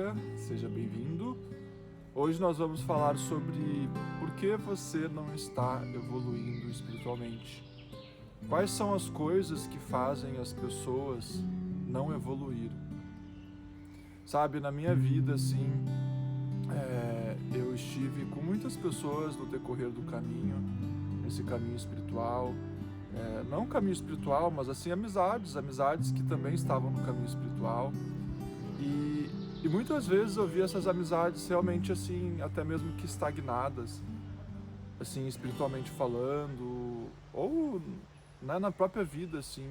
colega, seja bem-vindo. Hoje nós vamos falar sobre por que você não está evoluindo espiritualmente. Quais são as coisas que fazem as pessoas não evoluir? Sabe, na minha vida, assim, eu estive com muitas pessoas no decorrer do caminho, nesse caminho espiritual. Não caminho espiritual, mas assim, amizades que também estavam no caminho espiritual. E muitas vezes eu vi essas amizades realmente assim, até mesmo que estagnadas, assim, espiritualmente falando, ou né, na própria vida, assim.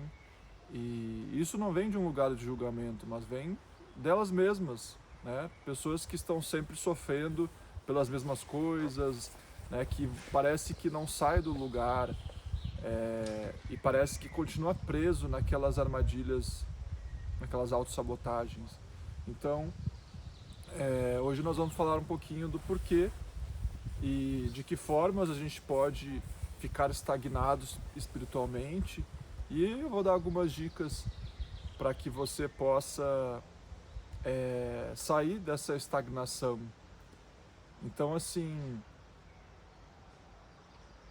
E isso não vem de um lugar de julgamento, mas vem delas mesmas, né? Pessoas que estão sempre sofrendo pelas mesmas coisas, né? Que parece que não sai do lugar, e parece que continua preso naquelas armadilhas, naquelas autossabotagens. Então, hoje nós vamos falar um pouquinho do porquê e de que formas a gente pode ficar estagnados espiritualmente, e eu vou dar algumas dicas para que você possa sair dessa estagnação. Então, assim,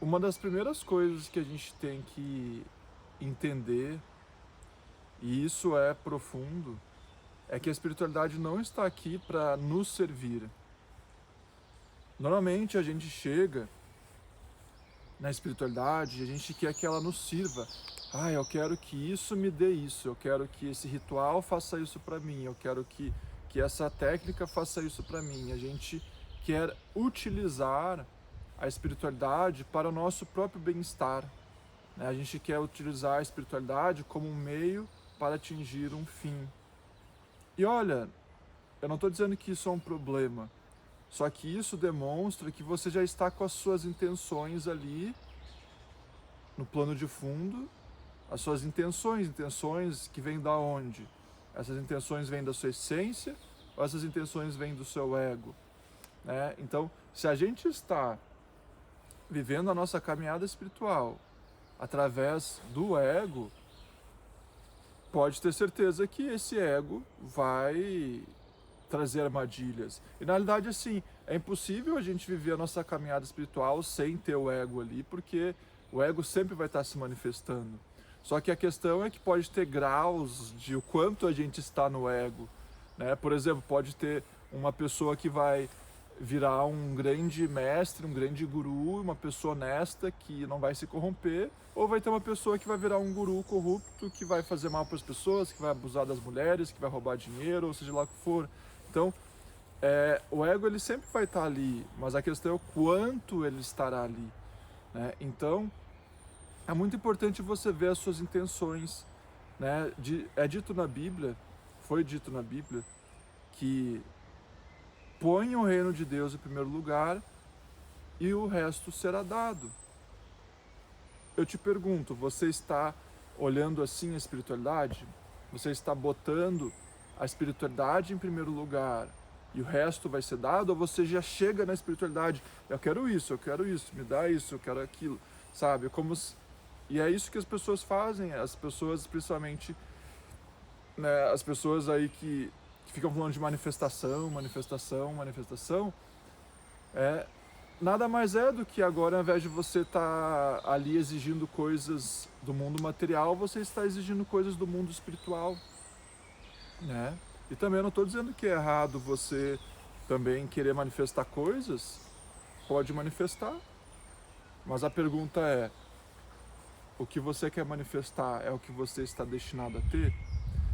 uma das primeiras coisas que a gente tem que entender, e isso é profundo, é que a espiritualidade não está aqui para nos servir. Normalmente a gente chega na espiritualidade e a gente quer que ela nos sirva. Eu quero que isso me dê isso, eu quero que esse ritual faça isso para mim, eu quero que essa técnica faça isso para mim. A gente quer utilizar a espiritualidade para o nosso próprio bem-estar, né? A gente quer utilizar a espiritualidade como um meio para atingir um fim. E olha, eu não estou dizendo que isso é um problema, só que isso demonstra que você já está com as suas intenções ali no plano de fundo, as suas intenções que vêm da onde? Essas intenções vêm da sua essência ou essas intenções vêm do seu ego, né? Então, se a gente está vivendo a nossa caminhada espiritual através do ego, pode ter certeza que esse ego vai trazer armadilhas. E na realidade, assim, é impossível a gente viver a nossa caminhada espiritual sem ter o ego ali, porque o ego sempre vai estar se manifestando. Só que a questão é que pode ter graus de o quanto a gente está no ego, né? Por exemplo, pode ter uma pessoa que vai virar um grande mestre, um grande guru, uma pessoa honesta que não vai se corromper, ou vai ter uma pessoa que vai virar um guru corrupto, que vai fazer mal para as pessoas, que vai abusar das mulheres, que vai roubar dinheiro, ou seja lá o que for. Então, o ego ele sempre vai estar ali, mas a questão é o quanto ele estará ali, né? Então, é muito importante você ver as suas intenções, né? Foi dito na Bíblia, que põe o reino de Deus em primeiro lugar e o resto será dado. Eu te pergunto, você está olhando assim a espiritualidade? Você está botando a espiritualidade em primeiro lugar e o resto vai ser dado? Ou você já chega na espiritualidade, eu quero isso, me dá isso, eu quero aquilo, sabe? E é isso que as pessoas fazem, as pessoas principalmente, né, as pessoas aí que ficam falando de manifestação, nada mais é do que agora, ao invés de você estar ali exigindo coisas do mundo material, você está exigindo coisas do mundo espiritual, né? E também eu não estou dizendo que é errado você também querer manifestar coisas, pode manifestar, mas a pergunta é, o que você quer manifestar é o que você está destinado a ter?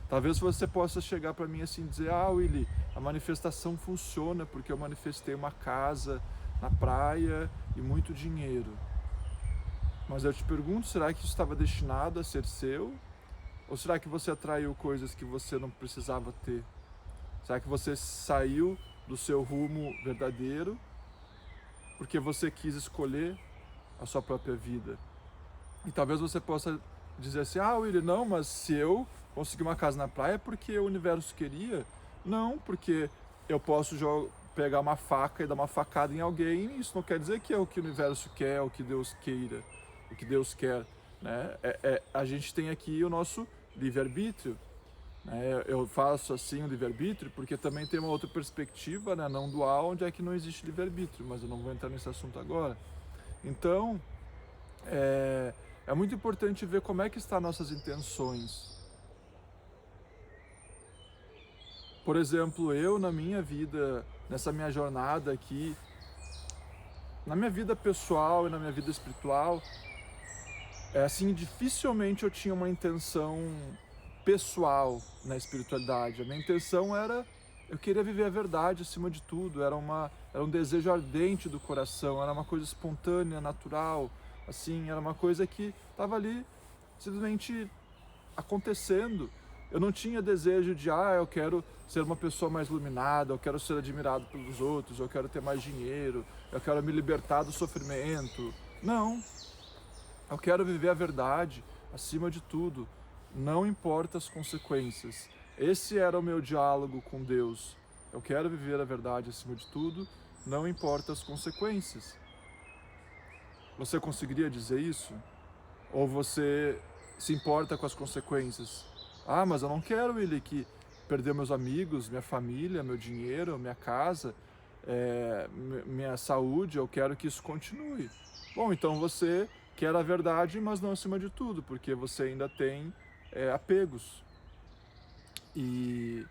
Talvez você possa chegar para mim assim e dizer, Willy, a manifestação funciona porque eu manifestei uma casa na praia e muito dinheiro. Mas eu te pergunto, será que isso estava destinado a ser seu? Ou será que você atraiu coisas que você não precisava ter? Será que você saiu do seu rumo verdadeiro porque você quis escolher a sua própria vida? E talvez você possa dizer assim, Willy, não, mas se eu conseguir uma casa na praia é porque o universo queria. Não, porque eu posso pegar uma faca e dar uma facada em alguém, e isso não quer dizer que é o que o universo quer, o que Deus queira, o que Deus quer, né? A gente tem aqui o nosso livre-arbítrio. Eu faço assim o livre-arbítrio porque também tem uma outra perspectiva, né, não dual, onde é que não existe livre-arbítrio, mas eu não vou entrar nesse assunto agora. Então, é muito importante ver como é que estão nossas intenções. Por exemplo, eu na minha vida, nessa minha jornada aqui, na minha vida pessoal e na minha vida espiritual, assim, dificilmente eu tinha uma intenção pessoal na espiritualidade. A minha intenção era, eu queria viver a verdade acima de tudo, era um desejo ardente do coração, era uma coisa espontânea, natural, assim, era uma coisa que estava ali simplesmente acontecendo. Eu não tinha desejo de, eu quero ser uma pessoa mais iluminada, eu quero ser admirado pelos outros, eu quero ter mais dinheiro, eu quero me libertar do sofrimento. Não. Eu quero viver a verdade acima de tudo, não importa as consequências. Esse era o meu diálogo com Deus. Eu quero viver a verdade acima de tudo, não importa as consequências. Você conseguiria dizer isso? Ou você se importa com as consequências? Mas eu não quero, Willi, que perder meus amigos, minha família, meu dinheiro, minha casa, minha saúde, eu quero que isso continue. Bom, então você quer a verdade, mas não acima de tudo, porque você ainda tem apegos. E,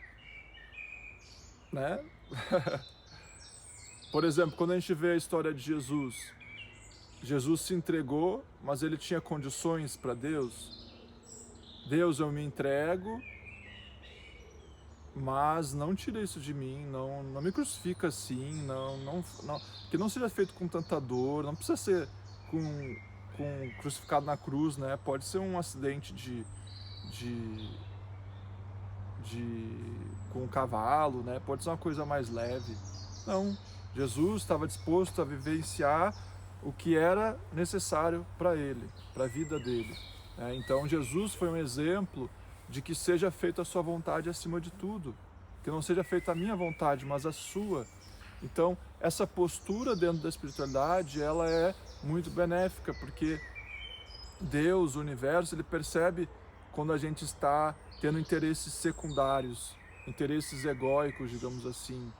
né? Por exemplo, quando a gente vê a história de Jesus, Jesus se entregou, mas ele tinha condições para Deus. Deus, eu me entrego, mas não tira isso de mim, não me crucifica assim, que não seja feito com tanta dor, não precisa ser com crucificado na cruz, né? Pode ser um acidente com um cavalo, né? Pode ser uma coisa mais leve. Não, Jesus estava disposto a vivenciar o que era necessário para ele, para a vida dele. Então Jesus foi um exemplo de que seja feita a sua vontade acima de tudo, que não seja feita a minha vontade, mas a sua. Então essa postura dentro da espiritualidade, ela é muito benéfica, porque Deus, o universo, ele percebe quando a gente está tendo interesses secundários, interesses egóicos, digamos assim.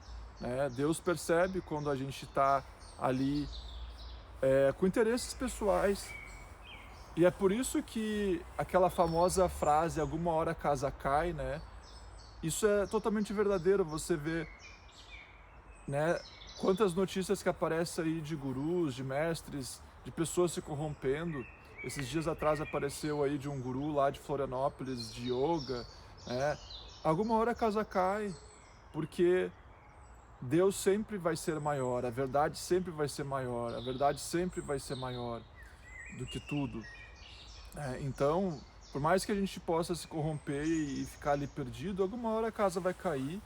Deus percebe quando a gente está ali com interesses pessoais. E é por isso que aquela famosa frase, alguma hora a casa cai, né? Isso é totalmente verdadeiro. Você vê, né, quantas notícias que aparecem aí de gurus, de mestres, de pessoas se corrompendo. Esses dias atrás apareceu aí de um guru lá de Florianópolis, de yoga, né? Alguma hora a casa cai, porque Deus sempre vai ser maior, a verdade sempre vai ser maior, a verdade sempre vai ser maior do que tudo. Então, por mais que a gente possa se corromper e ficar ali perdido, alguma hora a casa vai cair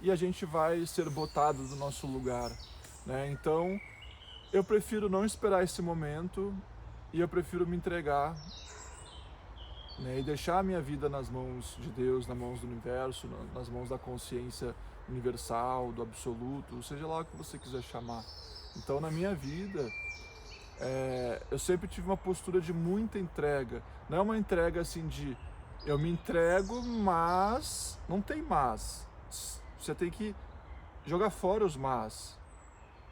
e a gente vai ser botado do nosso lugar, né? Então, eu prefiro não esperar esse momento e eu prefiro me entregar, né? E deixar a minha vida nas mãos de Deus, nas mãos do universo, nas mãos da consciência universal, do absoluto, seja lá o que você quiser chamar. Então, na minha vida, eu sempre tive uma postura de muita entrega. Não é uma entrega assim de eu me entrego, mas não tem mas. Você tem que jogar fora os mas.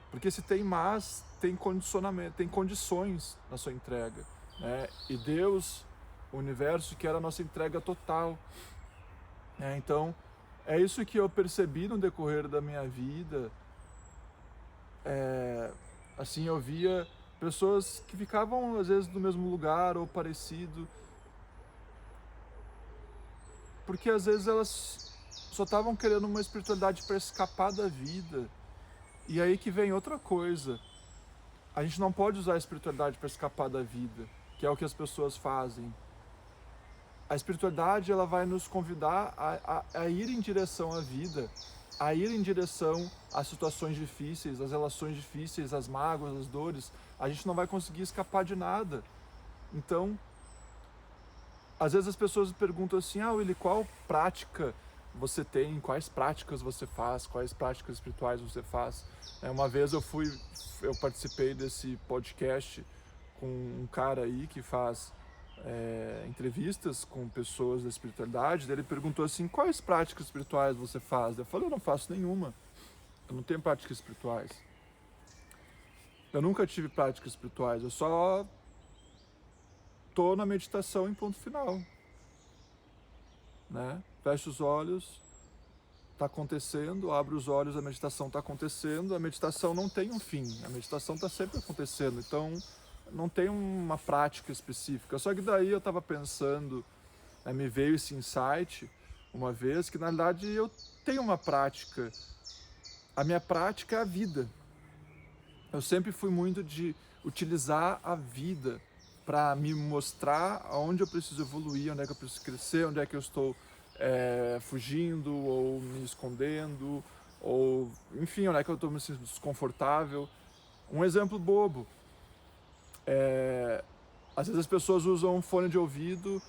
Porque se tem mas, tem condicionamento, tem condições na sua entrega, né? E Deus, o universo, quer a nossa entrega total. Então, é isso que eu percebi no decorrer da minha vida. Assim, eu via pessoas que ficavam às vezes no mesmo lugar ou parecido, porque às vezes elas só estavam querendo uma espiritualidade para escapar da vida. E aí que vem outra coisa. A gente não pode usar a espiritualidade para escapar da vida, que é o que as pessoas fazem. A espiritualidade, ela vai nos convidar a ir em direção à vida, a ir em direção às situações difíceis, às relações difíceis, às mágoas, às dores. A gente não vai conseguir escapar de nada. Então, às vezes as pessoas perguntam assim, Willi, qual prática você tem, quais práticas você faz, quais práticas espirituais você faz? Uma vez eu participei desse podcast com um cara aí que faz entrevistas com pessoas da espiritualidade, daí ele perguntou assim, quais práticas espirituais você faz? Eu falei, eu não faço nenhuma, eu não tenho práticas espirituais. Eu nunca tive práticas espirituais, eu só tô na meditação em ponto final, né? Fecho os olhos, está acontecendo, abro os olhos, a meditação está acontecendo, a meditação não tem um fim, a meditação está sempre acontecendo, então não tem uma prática específica. Só que daí eu estava pensando, me veio esse insight uma vez, que na verdade eu tenho uma prática, a minha prática é a vida. Eu sempre fui muito de utilizar a vida para me mostrar aonde eu preciso evoluir, onde é que eu preciso crescer, onde é que eu estou fugindo ou me escondendo, ou enfim, onde é que eu estou me sentindo desconfortável. Um exemplo bobo, às vezes as pessoas usam um fone de ouvido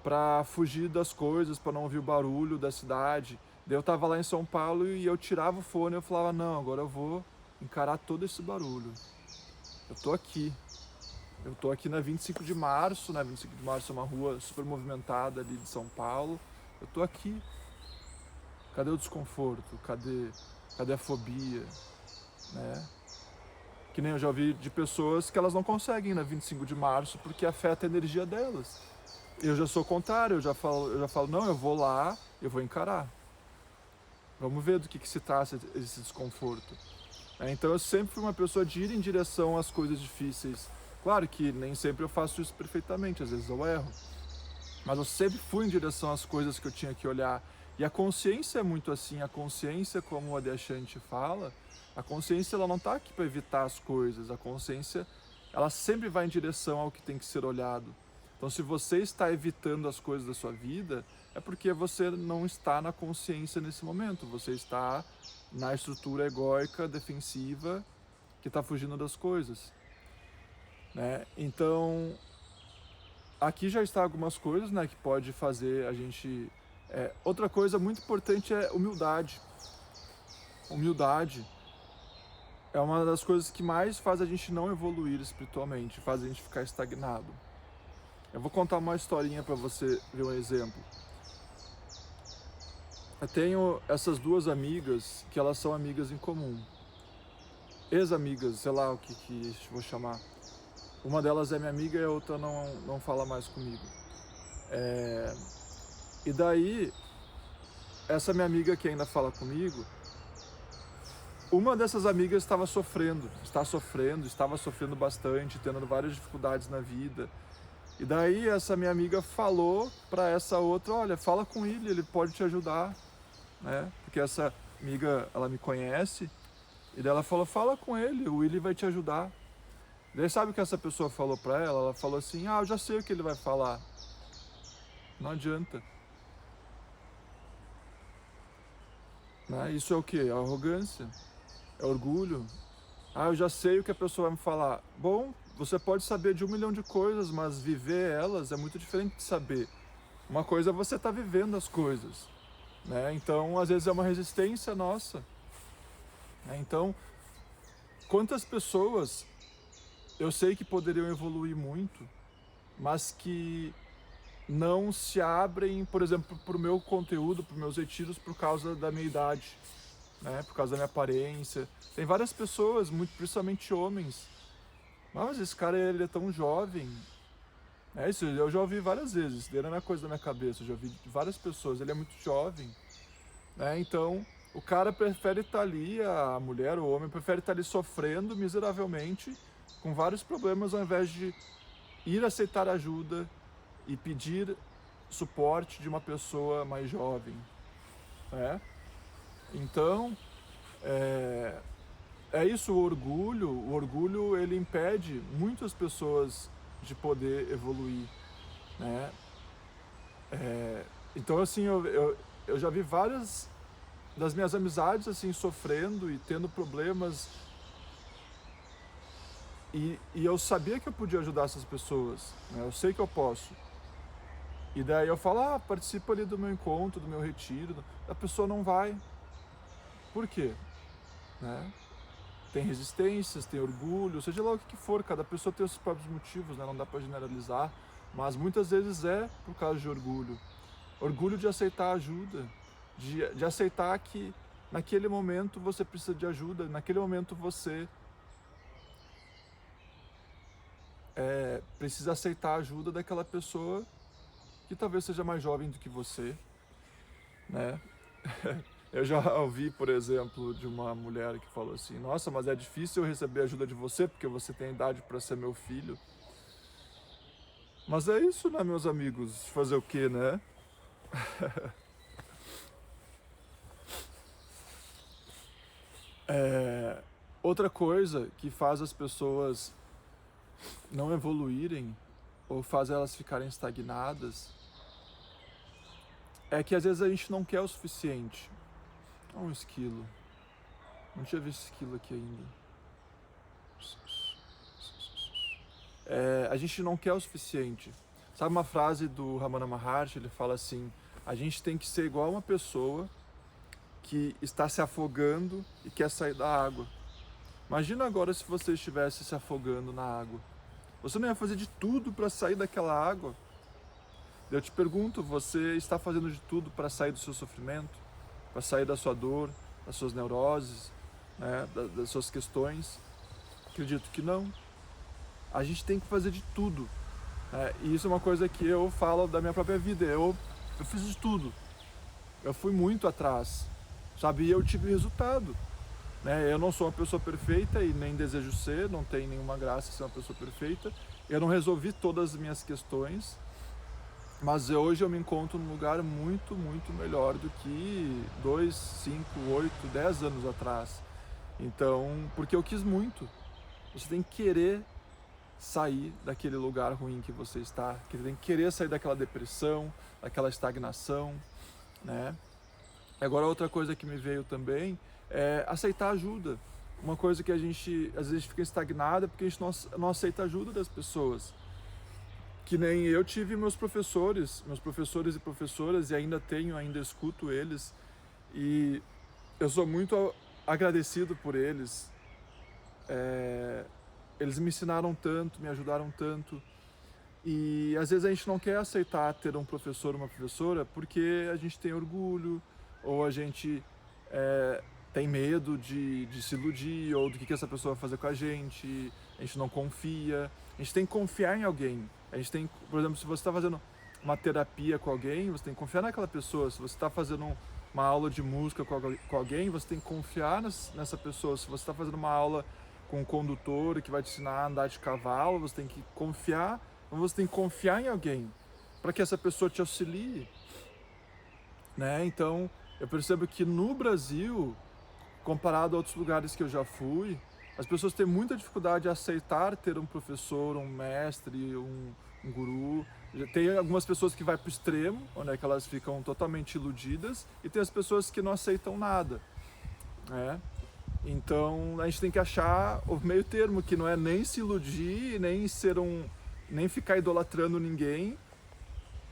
para fugir das coisas, para não ouvir o barulho da cidade. Daí eu estava lá em São Paulo e eu tirava o fone e eu falava, não, agora eu vou encarar todo esse barulho. Eu tô aqui. Eu tô aqui na 25 de março, né? 25 de março é uma rua super movimentada ali de São Paulo. Eu tô aqui. Cadê o desconforto? Cadê a fobia? Né? Que nem eu já ouvi de pessoas que elas não conseguem ir na 25 de março porque afeta a energia delas. Eu já sou o contrário, eu já falo, não, eu vou lá, eu vou encarar. Vamos ver do que se trata esse desconforto. Então eu sempre fui uma pessoa de ir em direção às coisas difíceis. Claro que nem sempre eu faço isso perfeitamente, às vezes eu erro. Mas eu sempre fui em direção às coisas que eu tinha que olhar. E a consciência é muito assim, a consciência, como o Adyashanti fala, a consciência ela não está aqui para evitar as coisas, a consciência ela sempre vai em direção ao que tem que ser olhado. Então se você está evitando as coisas da sua vida, é porque você não está na consciência nesse momento, você está na estrutura egóica, defensiva, que está fugindo das coisas. Né? Então, aqui já está algumas coisas, né, que pode fazer a gente... outra coisa muito importante é humildade. Humildade é uma das coisas que mais faz a gente não evoluir espiritualmente, faz a gente ficar estagnado. Eu vou contar uma historinha para você ver um exemplo. Eu tenho essas duas amigas que elas são amigas em comum. Ex-amigas, sei lá o que vou chamar. Uma delas é minha amiga e a outra não fala mais comigo. E daí, essa minha amiga que ainda fala comigo, uma dessas amigas estava sofrendo bastante, tendo várias dificuldades na vida. E daí essa minha amiga falou para essa outra, olha, fala com ele pode te ajudar, né? Porque essa amiga, ela me conhece, e daí ela falou, fala com ele, o Willy vai te ajudar. Daí sabe o que essa pessoa falou para ela? Ela falou assim, eu já sei o que ele vai falar. Não adianta. Né? Isso é o quê? É arrogância, é orgulho. Eu já sei o que a pessoa vai me falar. Bom, você pode saber de 1 milhão de coisas, mas viver elas é muito diferente de saber. Uma coisa é você estar vivendo as coisas, né? Então, às vezes é uma resistência nossa. Então, quantas pessoas eu sei que poderiam evoluir muito, mas que não se abrem, por exemplo, para o meu conteúdo, para os meus retiros, por causa da minha idade, né? Por causa da minha aparência. Tem várias pessoas, principalmente homens, mas esse cara ele é tão jovem. Isso eu já ouvi várias vezes, isso não é coisa da minha cabeça, eu já ouvi de várias pessoas, ele é muito jovem. Então o cara prefere estar ali, a mulher, o homem, prefere estar ali sofrendo miseravelmente, com vários problemas, ao invés de ir aceitar ajuda e pedir suporte de uma pessoa mais jovem. Então, é isso, o orgulho ele impede muitas pessoas de poder evoluir, né? Então, assim, eu já vi várias das minhas amizades, assim, sofrendo e tendo problemas, e eu sabia que eu podia ajudar essas pessoas, né? Eu sei que eu posso. E daí eu falo, participa ali do meu encontro, do meu retiro, a pessoa não vai. Por quê? Né? Tem resistências, tem orgulho, seja lá o que for, cada pessoa tem os seus próprios motivos, né? Não dá para generalizar, mas muitas vezes é por causa de orgulho. Orgulho de aceitar ajuda, de aceitar que naquele momento você precisa de ajuda, naquele momento você precisa aceitar a ajuda daquela pessoa que talvez seja mais jovem do que você, né? Eu já ouvi, por exemplo, de uma mulher que falou assim: nossa, mas é difícil eu receber ajuda de você porque você tem idade para ser meu filho. Mas é isso, né, meus amigos? Fazer o quê, né? Outra coisa que faz as pessoas não evoluírem ou faz elas ficarem estagnadas é que às vezes a gente não quer o suficiente. Olha um esquilo. Não tinha visto esquilo aqui ainda. A gente não quer o suficiente. Sabe uma frase do Ramana Maharshi? Ele fala assim: a gente tem que ser igual uma pessoa que está se afogando e quer sair da água. Imagina agora se você estivesse se afogando na água. Você não ia fazer de tudo para sair daquela água? Eu te pergunto, você está fazendo de tudo para sair do seu sofrimento? Para sair da sua dor, das suas neuroses, né, das suas questões? Acredito que não. A gente tem que fazer de tudo. E isso é uma coisa que eu falo da minha própria vida. Eu fiz de tudo. Eu fui muito atrás, sabe? E eu tive resultado. Né? Eu não sou uma pessoa perfeita e nem desejo ser, não tem nenhuma graça ser uma pessoa perfeita. Eu não resolvi todas as minhas questões, mas hoje eu me encontro num lugar muito, muito melhor do que 2, 5, 8, 10 anos atrás. Então, porque eu quis muito. Você tem que querer sair daquele lugar ruim que você está, que tem que querer sair daquela depressão, daquela estagnação, né? Agora outra coisa que me veio também é aceitar ajuda. Uma coisa que a gente às vezes fica estagnada porque a gente não aceita a ajuda das pessoas. Que nem eu tive meus professores e professoras, e ainda escuto eles, e eu sou muito agradecido por eles. Eles me ensinaram tanto, me ajudaram tanto, e às vezes a gente não quer aceitar ter um professor ou uma professora porque a gente tem orgulho, ou a gente tem medo de se iludir, ou do que essa pessoa vai fazer com a gente não confia. A gente tem que confiar em alguém. A gente tem, por exemplo, se você está fazendo uma terapia com alguém, você tem que confiar naquela pessoa. Se você está fazendo uma aula de música com alguém, você tem que confiar nessa pessoa. Se você está fazendo uma aula com um condutor que vai te ensinar a andar de cavalo, você tem que confiar. Então você tem que confiar em alguém para que essa pessoa te auxilie, né? Então eu percebo que no Brasil, comparado a outros lugares que eu já fui, as pessoas têm muita dificuldade de aceitar ter um professor, um mestre, um guru. Tem algumas pessoas que vai para o extremo, onde é que elas ficam totalmente iludidas, e tem as pessoas que não aceitam nada, né? Então a gente tem que achar o meio termo, que não é nem se iludir, nem ficar idolatrando ninguém,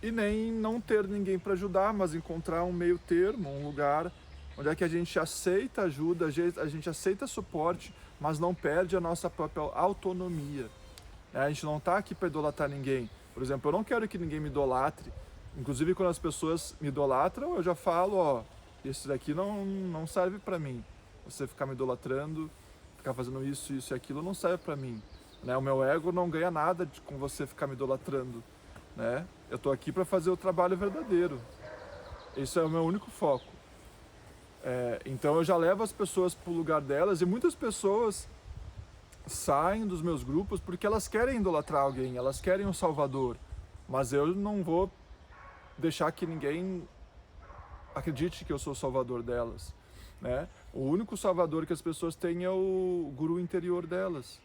e nem não ter ninguém para ajudar, mas encontrar um meio termo, um lugar onde é que a gente aceita ajuda, a gente aceita suporte, mas não perde a nossa própria autonomia. A gente não está aqui para idolatrar ninguém. Por exemplo, eu não quero que ninguém me idolatre. Inclusive, quando as pessoas me idolatram, eu já falo, ó, isso daqui não serve para mim. Você ficar me idolatrando, ficar fazendo isso e aquilo, não serve para mim. Né? O meu ego não ganha nada com você ficar me idolatrando. Né? Eu estou aqui para fazer o trabalho verdadeiro. Esse é o meu único foco. Então eu já levo as pessoas para o lugar delas, e muitas pessoas saem dos meus grupos porque elas querem idolatrar alguém, elas querem um salvador, mas eu não vou deixar que ninguém acredite que eu sou o salvador delas, né? O único salvador que as pessoas têm é o guru interior delas,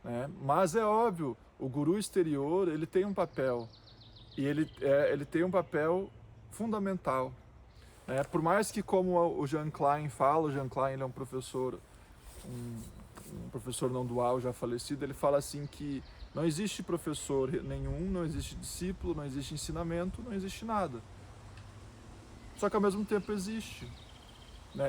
né? Mas é óbvio, o guru exterior, ele tem um papel, e ele tem um papel fundamental. Por mais que, como o Jean Klein fala, o Jean Klein ele é um professor não dual, já falecido, ele fala assim que não existe professor nenhum, não existe discípulo, não existe ensinamento, não existe nada. Só que ao mesmo tempo existe.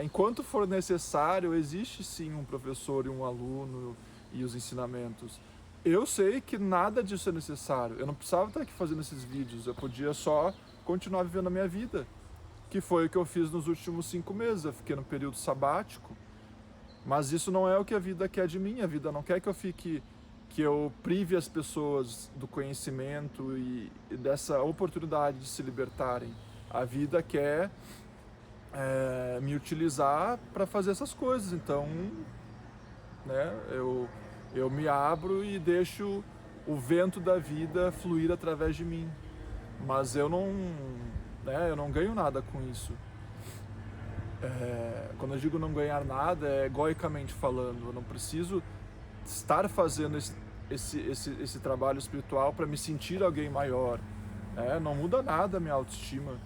Enquanto for necessário, existe sim um professor e um aluno e os ensinamentos. eu sei que nada disso é necessário. Eu não precisava estar aqui fazendo esses vídeos. Eu podia só continuar vivendo a minha vida, que foi o que eu fiz nos últimos 5 meses. Eu fiquei num período sabático, mas isso não é o que a vida quer de mim. A vida não quer que eu fique, que eu prive as pessoas do conhecimento e dessa oportunidade de se libertarem. A vida quer me utilizar para fazer essas coisas. Então, né, eu me abro e deixo o vento da vida fluir através de mim. Mas eu não ganho nada com isso. Quando eu digo não ganhar nada, é egoicamente falando. Eu não preciso estar fazendo esse trabalho espiritual para me sentir alguém maior. Não muda nada a minha autoestima.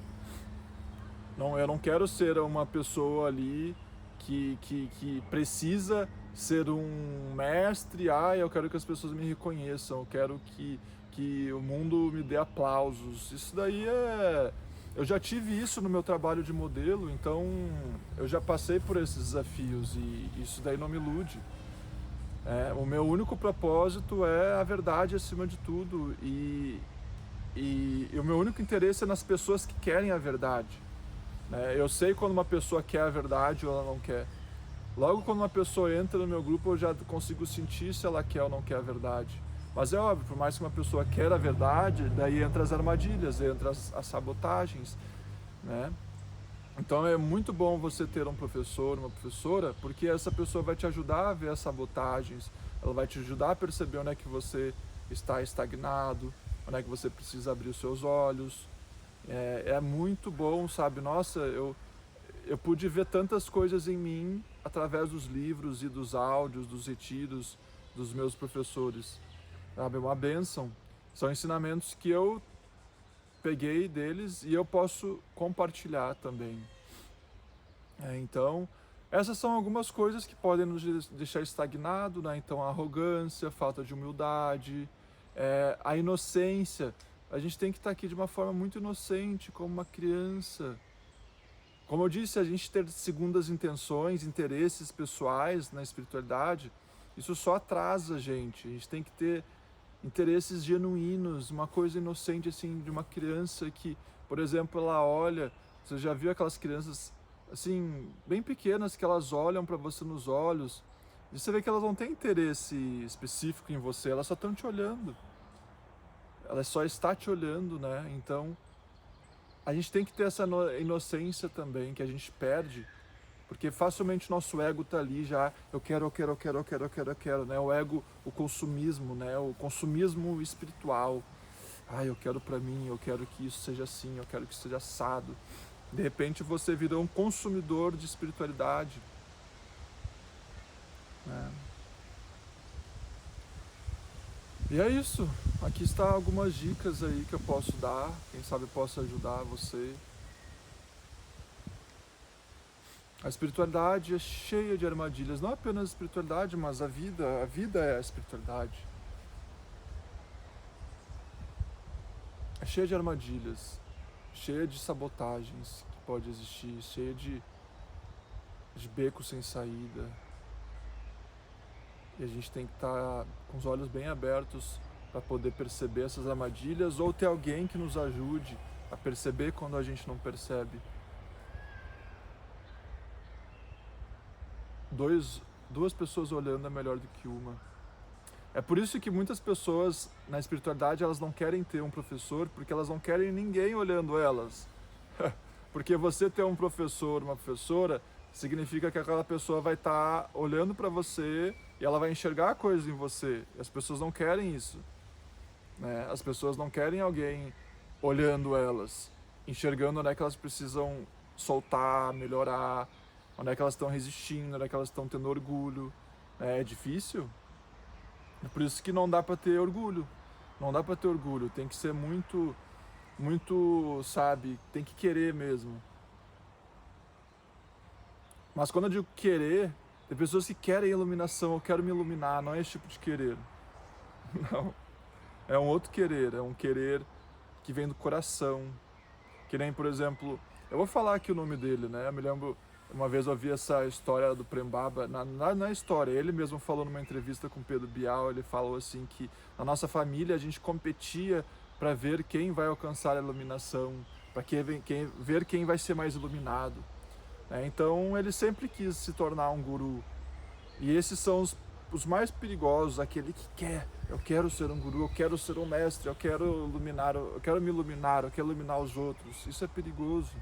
Não, eu não quero ser uma pessoa ali que precisa ser um mestre. Eu quero que as pessoas me reconheçam, eu quero que o mundo me dê aplausos. Isso daí eu já tive isso no meu trabalho de modelo, então eu já passei por esses desafios e isso daí não me ilude. O meu único propósito é a verdade acima de tudo e o meu único interesse é nas pessoas que querem a verdade. Eu sei quando uma pessoa quer a verdade ou ela não quer. Logo quando uma pessoa entra no meu grupo, eu já consigo sentir se ela quer ou não quer a verdade. Mas é óbvio, por mais que uma pessoa queira a verdade, daí entra as armadilhas, entra as sabotagens, né? Então é muito bom você ter um professor, uma professora, porque essa pessoa vai te ajudar a ver as sabotagens, ela vai te ajudar a perceber onde é que você está estagnado, onde é que você precisa abrir os seus olhos. É muito bom, sabe? Nossa, eu pude ver tantas coisas em mim através dos livros e dos áudios, dos retiros dos meus professores. Sabe? É uma bênção. São ensinamentos que eu peguei deles e eu posso compartilhar também. Então, essas são algumas coisas que podem nos deixar estagnado, né? Então, a arrogância, a falta de humildade, a inocência. A gente tem que estar aqui de uma forma muito inocente, como uma criança. Como eu disse, a gente ter segundas intenções, interesses pessoais na espiritualidade, isso só atrasa a gente. A gente tem que ter interesses genuínos, uma coisa inocente assim de uma criança que, por exemplo, ela olha, você já viu aquelas crianças assim, bem pequenas que elas olham para você nos olhos, e você vê que elas não têm interesse específico em você, elas só estão te olhando. Ela só está te olhando, né? Então, a gente tem que ter essa inocência também, que a gente perde, porque facilmente nosso ego tá ali já, eu quero, né? O ego, o consumismo, né? O consumismo espiritual. Eu quero pra mim, eu quero que isso seja assim, eu quero que isso seja assado. De repente você virou um consumidor de espiritualidade, né? E é isso. Aqui está algumas dicas aí que eu posso dar. Quem sabe eu posso ajudar você. A espiritualidade é cheia de armadilhas. Não apenas a espiritualidade, mas a vida. A vida é a espiritualidade. É cheia de armadilhas. Cheia de sabotagens que pode existir. Cheia de becos sem saída. E a gente tem que estar com os olhos bem abertos para poder perceber essas armadilhas ou ter alguém que nos ajude a perceber quando a gente não percebe. Duas pessoas olhando é melhor do que uma. É por isso que muitas pessoas na espiritualidade elas não querem ter um professor, porque elas não querem ninguém olhando elas. Porque você ter um professor, uma professora, significa que aquela pessoa vai estar olhando para você e ela vai enxergar coisas em você. E as pessoas não querem isso, né? As pessoas não querem alguém olhando elas, enxergando onde é que elas precisam soltar, melhorar, onde é que elas estão resistindo, onde é que elas estão tendo orgulho. É difícil. É por isso que não dá para ter orgulho. Não dá para ter orgulho. Tem que ser muito, sabe? Tem que querer mesmo. Mas quando eu digo querer, tem pessoas que querem iluminação. Eu quero me iluminar. Não é esse tipo de querer. Não. É um outro querer. É um querer que vem do coração. Que nem, por exemplo, eu vou falar aqui o nome dele, né? Eu me lembro Uma vez eu ouvi essa história do Prem Baba, na história, ele mesmo falou numa entrevista com Pedro Bial, ele falou assim que na nossa família a gente competia para ver quem vai alcançar a iluminação, para ver quem vai ser mais iluminado. Então ele sempre quis se tornar um guru. E esses são os mais perigosos, aquele que quer, eu quero ser um guru, eu quero ser um mestre, eu quero me iluminar, eu quero iluminar os outros. Isso é perigoso.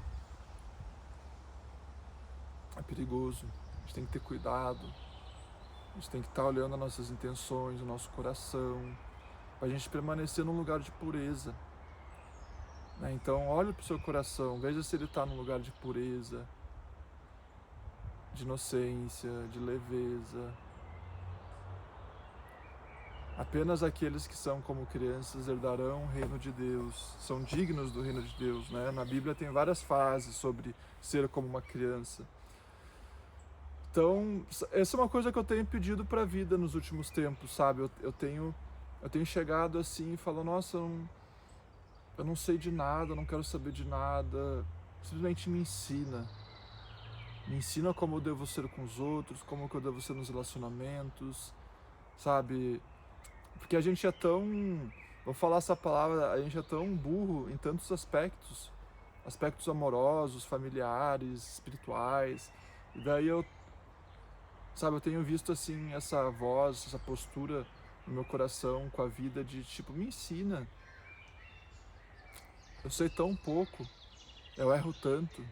É perigoso. A gente tem que ter cuidado. A gente tem que estar olhando as nossas intenções, o nosso coração, para a gente permanecer num lugar de pureza. Então olhe para o seu coração, veja se ele está num lugar de pureza, de inocência, de leveza. Apenas aqueles que são como crianças herdarão o reino de Deus, são dignos do reino de Deus, né? Na Bíblia tem várias frases sobre ser como uma criança. Então, essa é uma coisa que eu tenho pedido para a vida nos últimos tempos, sabe? Eu tenho chegado assim e falo, nossa, eu não sei de nada, eu não quero saber de nada, simplesmente me ensina. Me ensina como eu devo ser com os outros, como que eu devo ser nos relacionamentos, sabe? Porque a gente é tão, vou falar essa palavra, a gente é tão burro em tantos aspectos amorosos, familiares, espirituais. E daí eu tenho visto assim essa voz, essa postura no meu coração com a vida de tipo, me ensina. Eu sei tão pouco, eu erro tanto.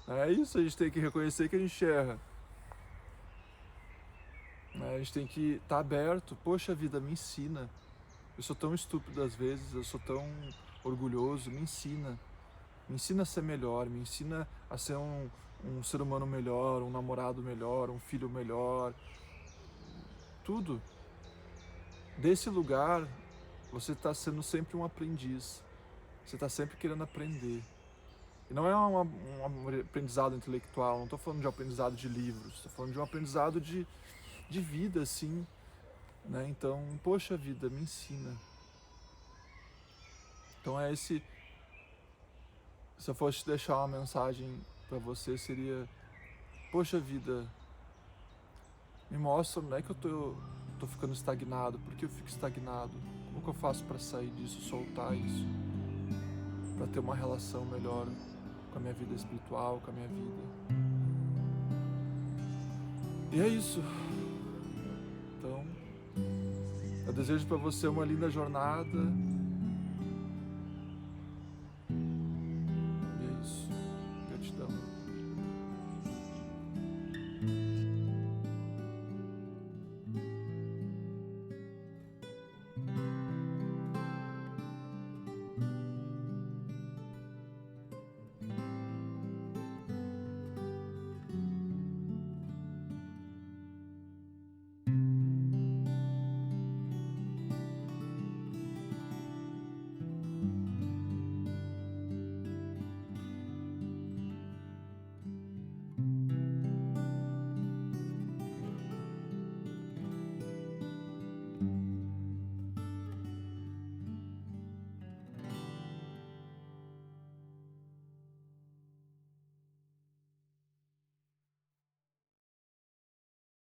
É isso, a gente tem que reconhecer que a gente erra. A gente tem que estar aberto. Poxa vida, me ensina. Eu sou tão estúpido às vezes, eu sou tão orgulhoso, me ensina. Me ensina a ser melhor, me ensina a ser um ser humano melhor, um namorado melhor, um filho melhor. Tudo. Desse lugar, você está sendo sempre um aprendiz. Você está sempre querendo aprender. E não é um aprendizado intelectual, não estou falando de um aprendizado de livros, estou falando de um aprendizado de vida, assim. Né? Então, poxa vida, me ensina. Então é esse... Se eu fosse deixar uma mensagem para você, seria... Poxa vida, me mostra onde é que eu tô ficando estagnado, por que eu fico estagnado? Como que eu faço para sair disso, soltar isso? Para ter uma relação melhor com a minha vida espiritual, com a minha vida. E é isso. Então, eu desejo para você uma linda jornada,